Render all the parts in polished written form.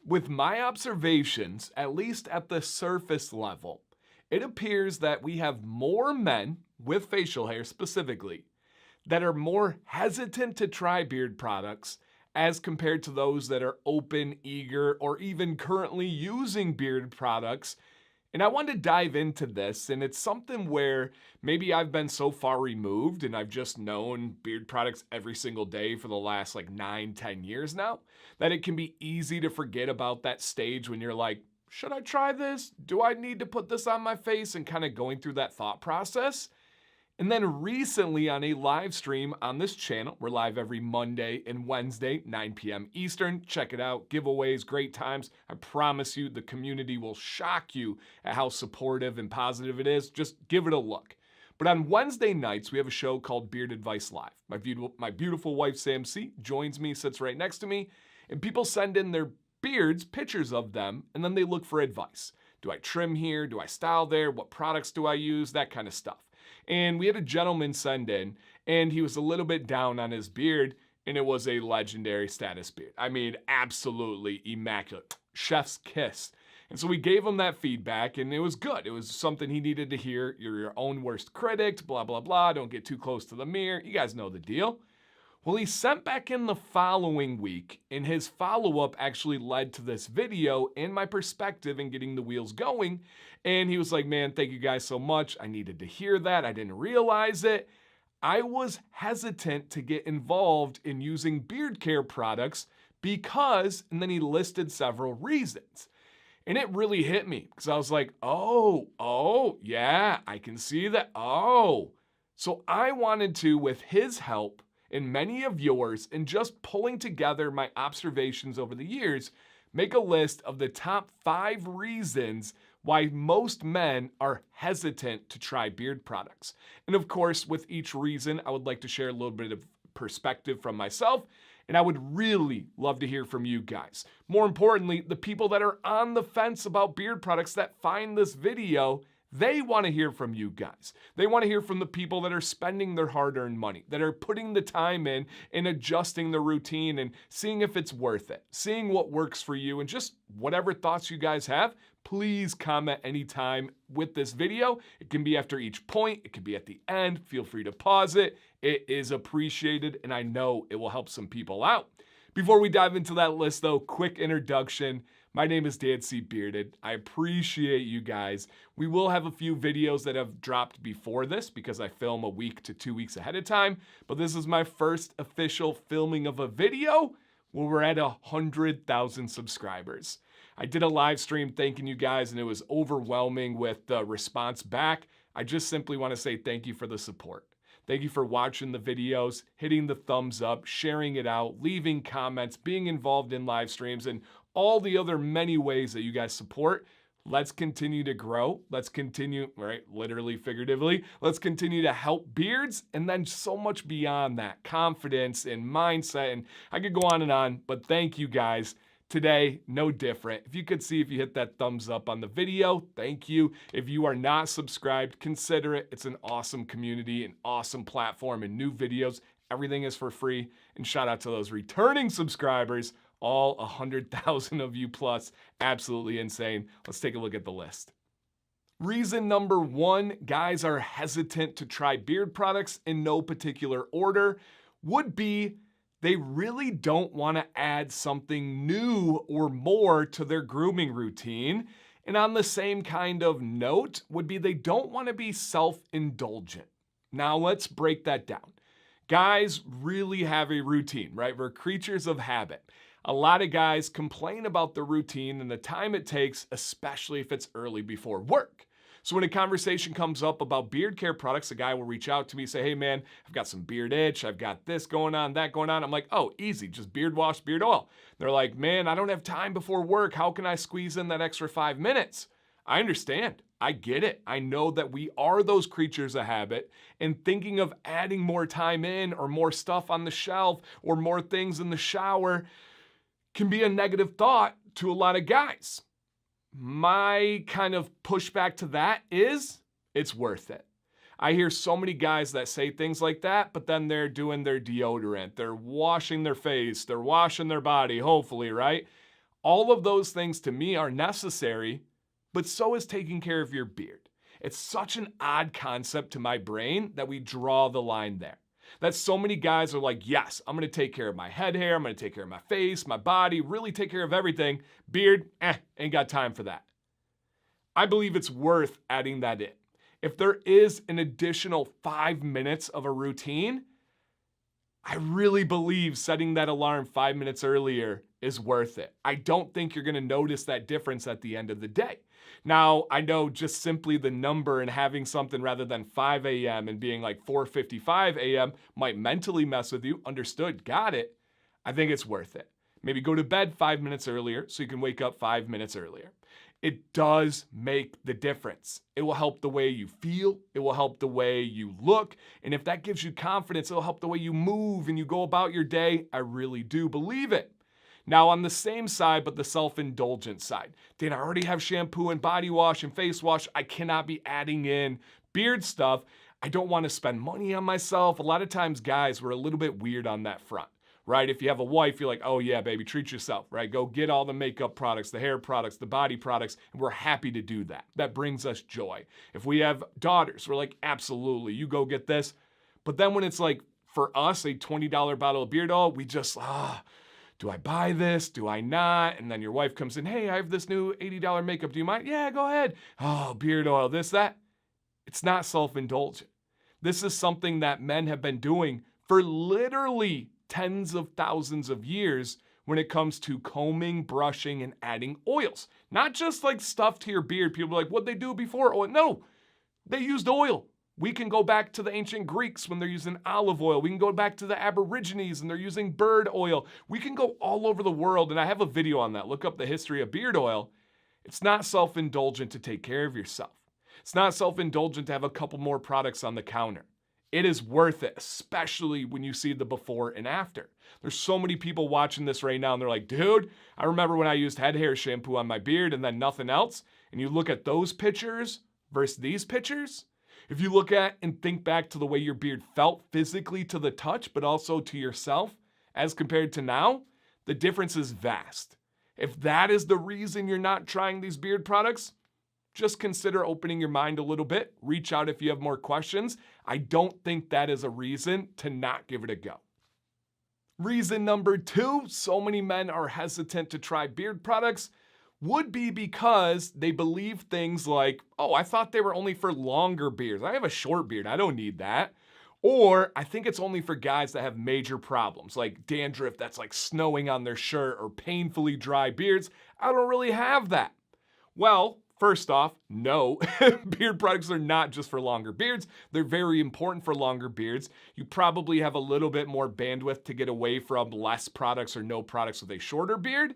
With my observations, at least at the surface level, it appears that we have more men with facial hair specifically that are more hesitant to try beard products as compared to those that are open, eager, or even currently using beard products. And I wanted to dive into this, and it's something where maybe I've been so far removed and I've just known beard products every single day for the last like 9-10 years now, that it can be easy to forget about that stage when you're like, should I try this? Do I need to put this on my face? And kind of going through that thought process. And then recently on a live stream on this channel, we're live every Monday and Wednesday, 9 p.m. Eastern. Check it out. Giveaways, great times. I promise you the community will shock you at how supportive and positive it is. Just give it a look. But on Wednesday nights, we have a show called Beard Advice Live. My beautiful wife, Sam C, joins me, sits right next to me, and people send in their beards, pictures of them, and then they look for advice. Do I trim here? Do I style there? What products do I use? That kind of stuff. And we had a gentleman send in, and he was a little bit down on his beard, and it was a legendary status beard. I mean, absolutely immaculate. Chef's kiss. And so we gave him that feedback, and it was good. It was something he needed to hear. You're your own worst critic, blah, blah, blah. Don't get too close to the mirror. You guys know the deal. Well, he sent back in the following week, and his follow-up actually led to this video and my perspective in getting the wheels going. And he was like, man, thank you guys so much. I needed to hear that. I didn't realize it. I was hesitant to get involved in using beard care products because, and then he listed several reasons. And it really hit me because I was like, oh, yeah, I can see that. Oh, so I wanted to, with his help, and many of yours, and just pulling together my observations over the years, make a list of the top 5 reasons why most men are hesitant to try beard products. And of course, with each reason, I would like to share a little bit of perspective from myself, and I would really love to hear from you guys. More importantly, the people that are on the fence about beard products that find this video, they want to hear from you guys. They want to hear from the people that are spending their hard-earned money, that are putting the time in and adjusting the routine and seeing if it's worth it, seeing what works for you, and just whatever thoughts you guys have, please comment anytime with this video. It can be after each point. It can be at the end. Feel free to pause it. It is appreciated, and I know it will help some people out. Before we dive into that list, though, quick introduction. My name is Dan C. Bearded. I appreciate you guys. We will have a few videos that have dropped before this because I film a week to 2 weeks ahead of time, but this is my first official filming of a video where we're at 100,000 subscribers. I did a live stream thanking you guys, and it was overwhelming with the response back. I just simply want to say thank you for the support. Thank you for watching the videos, hitting the thumbs up, sharing it out, leaving comments, being involved in live streams, and all the other many ways that you guys support. Let's continue to grow. Let's continue, right, literally, figuratively, let's continue to help beards, and then so much beyond that, confidence and mindset, and I could go on, but thank you guys. Today, no different. If you could see if you hit that thumbs up on the video, thank you. If you are not subscribed, consider it. It's an awesome community, an awesome platform, and new videos. Everything is for free. And shout out to those returning subscribers, all 100,000 of you plus. Absolutely insane. Let's take a look at the list. Reason number 1, guys are hesitant to try beard products in no particular order, would be they really don't want to add something new or more to their grooming routine. And on the same kind of note would be they don't want to be self-indulgent. Now let's break that down. Guys really have a routine, right? We're creatures of habit. A lot of guys complain about the routine and the time it takes, especially if it's early before work. So when a conversation comes up about beard care products, a guy will reach out to me, say, hey man, I've got some beard itch. I've got this going on, that going on. I'm like, oh, easy, just beard wash, beard oil. They're like, man, I don't have time before work. How can I squeeze in that extra 5 minutes? I understand. I get it. I know that we are those creatures of habit, and thinking of adding more time in or more stuff on the shelf or more things in the shower can be a negative thought to a lot of guys. My kind of pushback to that is it's worth it. I hear so many guys that say things like that, but then they're doing their deodorant, they're washing their face, they're washing their body, hopefully, right? All of those things to me are necessary, but so is taking care of your beard. It's such an odd concept to my brain that we draw the line there. That so many guys are like, yes, I'm going to take care of my head hair, I'm going to take care of my face, my body, really take care of everything. Beard, ain't got time for that. I believe it's worth adding that in. If there is an additional 5 minutes of a routine, I really believe setting that alarm 5 minutes earlier is worth it. I don't think you're going to notice that difference at the end of the day. Now, I know just simply the number and having something rather than 5 a.m. and being like 4:55 a.m. might mentally mess with you. Understood, got it. I think it's worth it. Maybe go to bed 5 minutes earlier so you can wake up 5 minutes earlier. It does make the difference. It will help the way you feel. It will help the way you look. And if that gives you confidence, it'll help the way you move and you go about your day. I really do believe it. Now, on the same side, but the self-indulgent side, Dan, I already have shampoo and body wash and face wash. I cannot be adding in beard stuff. I don't want to spend money on myself. A lot of times, guys, we're a little bit weird on that front. Right? If you have a wife, you're like, oh yeah, baby, treat yourself, right? Go get all the makeup products, the hair products, the body products, and we're happy to do that. That brings us joy. If we have daughters, we're like, absolutely, you go get this. But then when it's like, for us, a $20 bottle of beard oil, we just, do I buy this? Do I not? And then your wife comes in, hey, I have this new $80 makeup. Do you mind? Yeah, go ahead. Oh, beard oil, this, that. It's not self-indulgent. This is something that men have been doing for literally tens of thousands of years when it comes to combing, brushing, and adding oils. Not just like stuff to your beard. People are like, what'd they do before? Oh, no, they used oil. We can go back to the ancient Greeks when they're using olive oil. We can go back to the Aborigines and they're using bird oil. We can go all over the world, and I have a video on that. Look up the history of beard oil. It's not self-indulgent to take care of yourself. It's not self-indulgent to have a couple more products on the counter. It is worth it, especially when you see the before and after. There's so many people watching this right now and they're like, dude, I remember when I used head hair shampoo on my beard and then nothing else. And you look at those pictures versus these pictures. If you look at and think back to the way your beard felt physically to the touch, but also to yourself as compared to now, the difference is vast. If that is the reason you're not trying these beard products, just consider opening your mind a little bit. Reach out if you have more questions. I don't think that is a reason to not give it a go. Reason number 2, so many men are hesitant to try beard products, would be because they believe things like, oh, I thought they were only for longer beards. I have a short beard. I don't need that. Or I think it's only for guys that have major problems like dandruff that's like snowing on their shirt or painfully dry beards. I don't really have that. Well, first off, no, beard products are not just for longer beards. They're very important for longer beards. You probably have a little bit more bandwidth to get away from less products or no products with a shorter beard,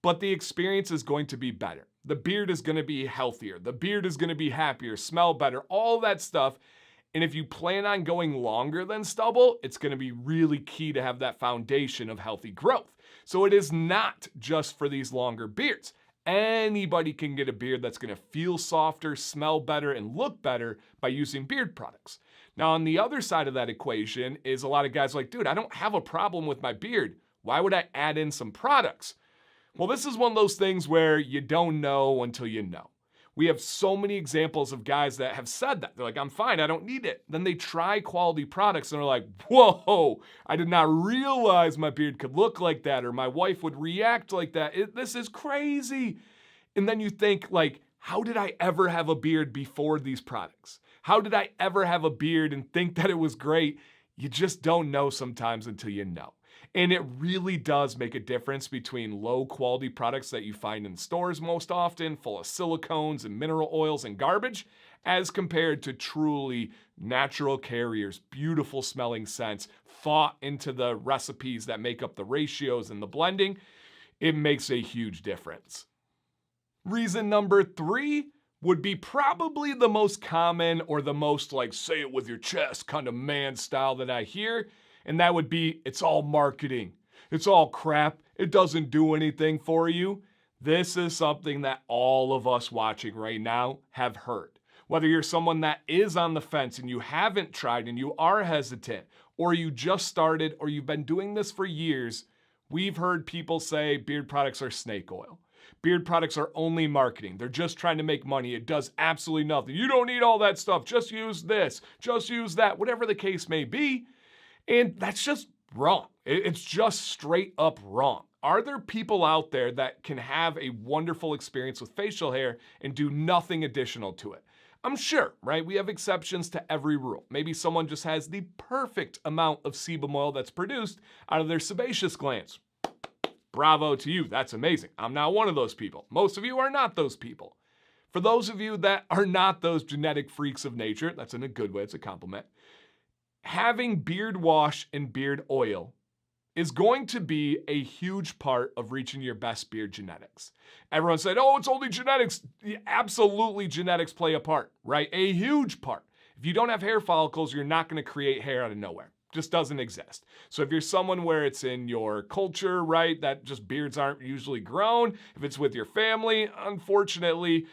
but the experience is going to be better. The beard is going to be healthier. The beard is going to be happier, smell better, all that stuff. And if you plan on going longer than stubble, it's going to be really key to have that foundation of healthy growth. So it is not just for these longer beards. Anybody can get a beard that's going to feel softer, smell better, and look better by using beard products. Now, on the other side of that equation is a lot of guys like, dude, I don't have a problem with my beard. Why would I add in some products? Well, this is one of those things where you don't know until you know. We have so many examples of guys that have said that. They're like, I'm fine, I don't need it. Then they try quality products and they're like, whoa, I did not realize my beard could look like that or my wife would react like that. This is crazy. And then you think like, how did I ever have a beard before these products? How did I ever have a beard and think that it was great? You just don't know sometimes until you know. And it really does make a difference between low quality products that you find in stores most often, full of silicones and mineral oils and garbage, as compared to truly natural carriers, beautiful smelling scents, thought into the recipes that make up the ratios and the blending. It makes a huge difference. Reason number 3 would be probably the most common or the most like say it with your chest kind of man style that I hear. And that would be, it's all marketing. It's all crap. It doesn't do anything for you. This is something that all of us watching right now have heard. Whether you're someone that is on the fence and you haven't tried and you are hesitant, or you just started, or you've been doing this for years, we've heard people say beard products are snake oil. Beard products are only marketing. They're just trying to make money. It does absolutely nothing. You don't need all that stuff. Just use this. Just use that. Whatever the case may be. And that's just wrong. It's just straight up wrong. Are there people out there that can have a wonderful experience with facial hair and do nothing additional to it? I'm sure, right? We have exceptions to every rule. Maybe someone just has the perfect amount of sebum oil that's produced out of their sebaceous glands. Bravo to you. That's amazing. I'm not one of those people. Most of you are not those people. For those of you that are not those genetic freaks of nature, that's in a good way, it's a compliment, having beard wash and beard oil is going to be a huge part of reaching your best beard genetics. Everyone said, oh, it's only genetics. Absolutely, genetics play a part, right? A huge part. If you don't have hair follicles, you're not going to create hair out of nowhere. Just doesn't exist. So if you're someone where it's in your culture, right, that just beards aren't usually grown, if it's with your family, unfortunately,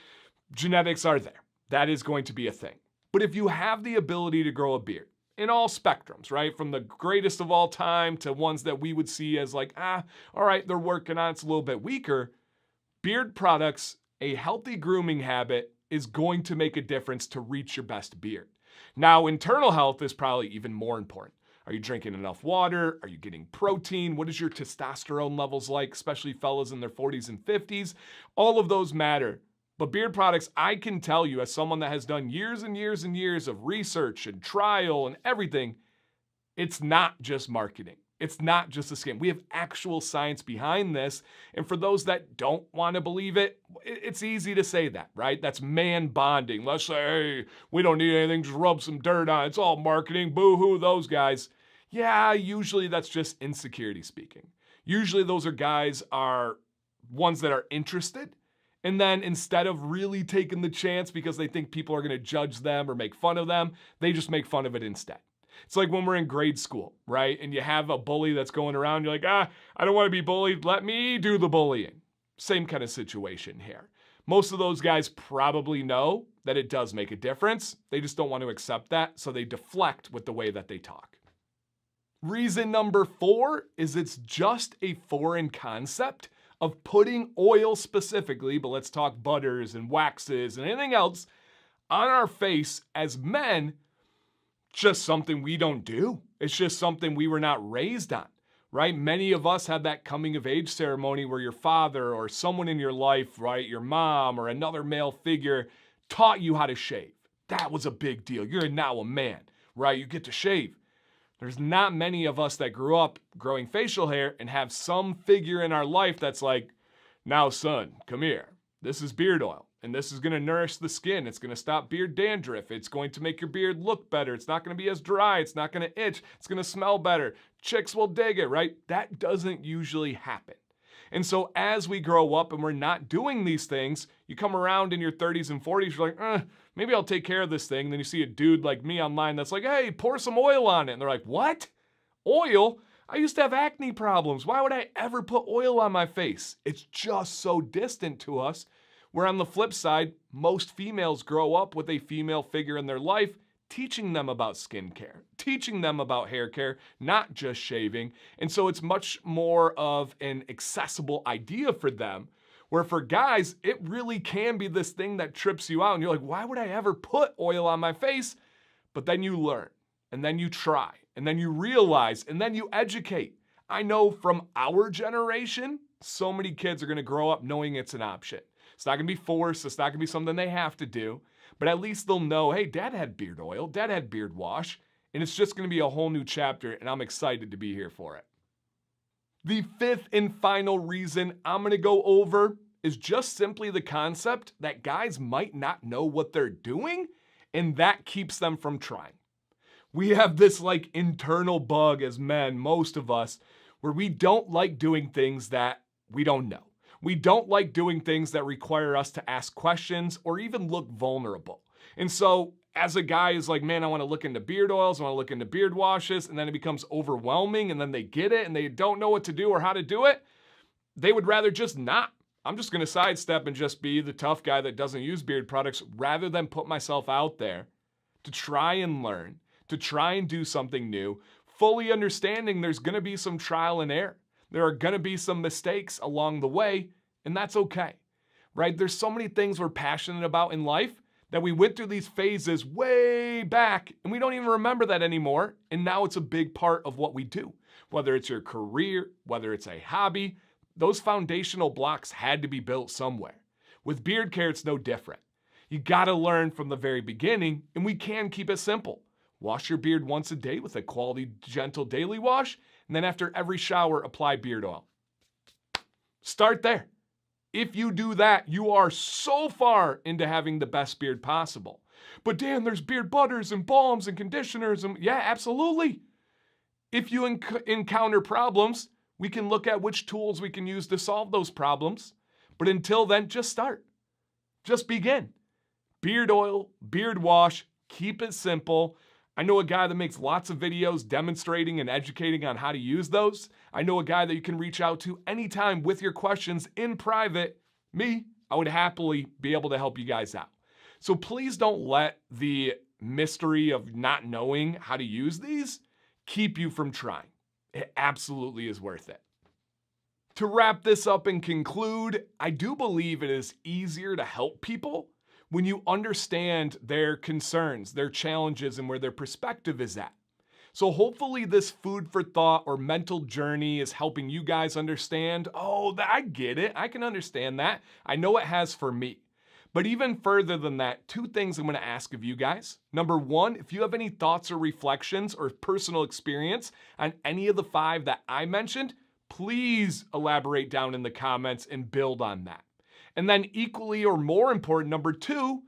genetics are there. That is going to be a thing. But if you have the ability to grow a beard, in all spectrums, right? From the greatest of all time to ones that we would see as like, all right, they're working on it, it's a little bit weaker. Beard products, a healthy grooming habit is going to make a difference to reach your best beard. Now, internal health is probably even more important. Are you drinking enough water? Are you getting protein? What is your testosterone levels like, especially fellas in their 40s and 50s? All of those matter. But beard products, I can tell you, as someone that has done years and years and years of research and trial and everything, it's not just marketing. It's not just a scam. We have actual science behind this. And for those that don't want to believe it, it's easy to say that, right? That's man bonding. Let's say, hey, we don't need anything, just rub some dirt on it. It's all marketing. Boo-hoo, those guys. Yeah, usually that's just insecurity speaking. Usually those guys are ones that are interested. And then instead of really taking the chance because they think people are going to judge them or make fun of them, they just make fun of it instead. It's like when we're in grade school, right? And you have a bully that's going around. You're like, I don't want to be bullied. Let me do the bullying. Same kind of situation here. Most of those guys probably know that it does make a difference. They just don't want to accept that. So they deflect with the way that they talk. Reason number 4 is it's just a foreign concept of putting oil specifically, but let's talk butters and waxes and anything else, on our face as men, just something we don't do. It's just something we were not raised on, right? Many of us had that coming of age ceremony where your father or someone in your life, right, your mom or another male figure taught you how to shave. That was a big deal. You're now a man, right? You get to shave. There's not many of us that grew up growing facial hair and have some figure in our life that's like, now son, come here. This is beard oil and this is going to nourish the skin. It's going to stop beard dandruff. It's going to make your beard look better. It's not going to be as dry. It's not going to itch. It's going to smell better. Chicks will dig it, right? That doesn't usually happen. And so as we grow up and we're not doing these things, you come around in your 30s and 40s, you're like, maybe I'll take care of this thing. And then you see a dude like me online that's like, hey, pour some oil on it. And they're like, what? Oil? I used to have acne problems. Why would I ever put oil on my face? It's just so distant to us. Where on the flip side, most females grow up with a female figure in their life teaching them about skincare, teaching them about hair care, not just shaving. And so it's much more of an accessible idea for them, where for guys, it really can be this thing that trips you out. And you're like, why would I ever put oil on my face? But then you learn, and then you try, and then you realize, and then you educate. I know from our generation, so many kids are going to grow up knowing it's an option. It's not going to be forced. It's not going to be something they have to do. But at least they'll know, hey, dad had beard oil, dad had beard wash, and it's just going to be a whole new chapter, and I'm excited to be here for it. The 5th and final reason I'm going to go over is just simply the concept that guys might not know what they're doing, and that keeps them from trying. We have this like internal bug as men, most of us, where we don't like doing things that we don't know. We don't like doing things that require us to ask questions or even look vulnerable. And so as a guy is like, man, I want to look into beard oils, I want to look into beard washes, and then it becomes overwhelming and then they get it and they don't know what to do or how to do it, they would rather just not. I'm just going to sidestep and just be the tough guy that doesn't use beard products rather than put myself out there to try and learn, to try and do something new, fully understanding there's going to be some trial and error. There are going to be some mistakes along the way, and that's okay, right? There's so many things we're passionate about in life that we went through these phases way back, and we don't even remember that anymore, and now it's a big part of what we do. Whether it's your career, whether it's a hobby, those foundational blocks had to be built somewhere. With beard care, it's no different. You gotta learn from the very beginning, and we can keep it simple. Wash your beard once a day with a quality, gentle daily wash, and then after every shower, apply beard oil. Start there. If you do that, you are so far into having the best beard possible. But Dan, there's beard butters and balms and conditioners. And yeah, absolutely. If you encounter problems, we can look at which tools we can use to solve those problems. But until then, just start. Just begin. Beard oil, beard wash, keep it simple. I know a guy that makes lots of videos demonstrating and educating on how to use those. I know a guy that you can reach out to anytime with your questions in private. Me, I would happily be able to help you guys out. So please don't let the mystery of not knowing how to use these keep you from trying. It absolutely is worth it. To wrap this up and conclude, I do believe it is easier to help people when you understand their concerns, their challenges, and where their perspective is at. So hopefully this food for thought or mental journey is helping you guys understand, oh, I get it. I can understand that. I know it has for me. But even further than that, two things I'm going to ask of you guys. Number one, if you have any thoughts or reflections or personal experience on any of the 5 that I mentioned, please elaborate down in the comments and build on that. And then equally or more important, number 2,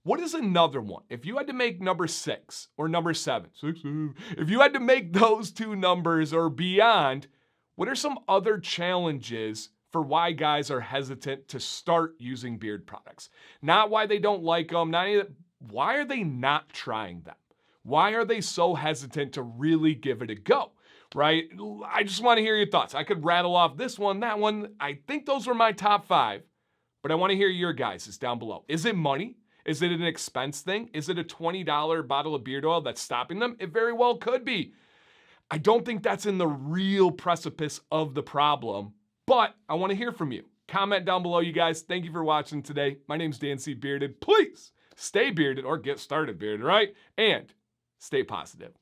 what is another one? If you had to make number 6 or number 7, if you had to make those 2 numbers or beyond, what are some other challenges for why guys are hesitant to start using beard products? Not why they don't like them, why are they not trying them? Why are they so hesitant to really give it a go? Right? I just want to hear your thoughts. I could rattle off this one, that one. I think those were my top 5. But I want to hear your guys' down below. Is it money? Is it an expense thing? Is it a $20 bottle of beard oil that's stopping them? It very well could be. I don't think that's in the real precipice of the problem, but I want to hear from you. Comment down below, you guys. Thank you for watching today. My name's Dan C. Bearded. Please stay bearded or get started bearded, right? And stay positive.